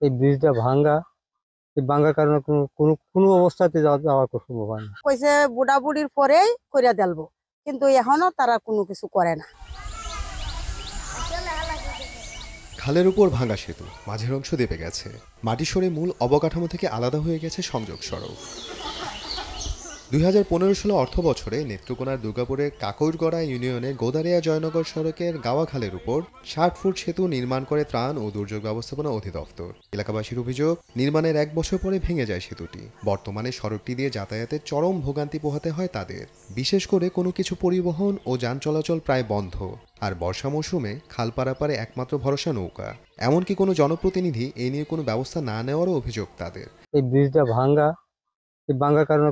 এই ব্রিজটা ভাঙ্গা, এই ভাঙ্গার কারণে কোনো অবস্থাতে যাওয়া সম্ভব হয় না। কইছে বুড়া বুড়ির পরেই কইরা দেলবো, কিন্তু এখনো তারা কোনো কিছু করে না। খালের উপর ভাঙা সেতু মাঝের অংশ দেবে গেছে, মাটি সরে মূল অবকাঠামো থেকে আলাদা হয়ে গেছে সংযোগ সড়ক। 2015 সালে অর্থ বছরে নেত্রকোনার দুর্গাপুরের কাকইরগড়া ইউনিয়নের গোদারিয়া জয়নগর সড়কের গাওয়া খালের উপর 60 ফুট সেতু নির্মাণ করে ত্রাণ ও দুর্যোগ ব্যবস্থাপনা অধিদপ্তর। এলাকাবাসীর অভিযোগ, নির্মাণের 1 বছর পরে ভেঙে যায় সেতুটি। বর্তমানে সড়কটি দিয়ে যাতায়াতের চরম ভোগান্তি পোহাতে হয় তাদের। বিশেষ করে কোনো কিছু পরিবহন ও যান চলাচল প্রায় বন্ধ। আর বর্ষা মৌসুমে খাল পারাপারে একমাত্র ভরসা নৌকা। এমনকি কোনো জনপ্রতিনিধি এ নিয়ে কোনো ব্যবস্থা না নেওয়ারও অভিযোগ তাদের। এই ব্রিজটা ভাঙ্গা, এই ভাঙ্গার কারণে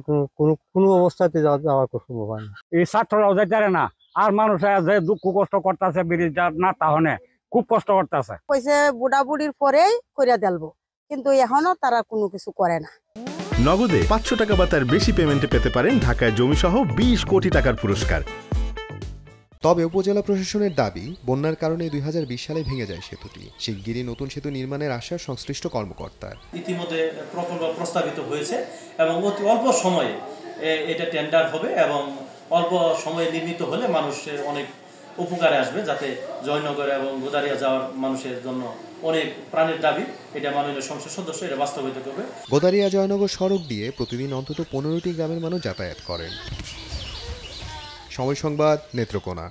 কোনো অবস্থাতে যাওয়া সম্ভব হয় না। এই ছাত্ররাও যাইতে পারে না, আর মানুষ যে দুঃখ কষ্ট করতেছে ব্রিজটা না তাহলে খুব কষ্ট করতেছে। কইছে বুড়া বুড়ির পরেই কইরা দেলবো, কিন্তু এখনো তারা কোনো কিছু করে না। নগদে 500 টাকা বা তার বেশি পেমেন্টে পেতে পারেন ঢাকায় জমিসহ 20 কোটি টাকার পুরস্কার। তবে উপজেলা প্রশাসনের দাবি, বন্যার কারণে 2020 সালে ভেঙে যায় সেতুটি। শিগগিরই নতুন সেতু নির্মাণের আশ্বাস সংশ্লিষ্ট কর্মকর্তার। ইতিমধ্যে প্রকল্প প্রস্তাবিত হয়েছে এবং অতি অল্প সময়ে এটা টেন্ডার হবে এবং অল্প সময়ে নির্মিত হলে মানুষের অনেক উপকারে আসবে, যাতে জয়নগর এবং গোদারিয়া যাওয়ার মানুষের জন্য অনেক প্রাণের দাবি। এটা মাননীয় সংসদ সদস্য এটা বাস্তবায়িত করবে। গোদারিয়া জয়নগর সড়ক দিয়ে প্রতিদিন অন্তত 15টি গ্রামের মানুষ যাতায়াত করেন। সময় সংবাদ, নেত্রকোনা।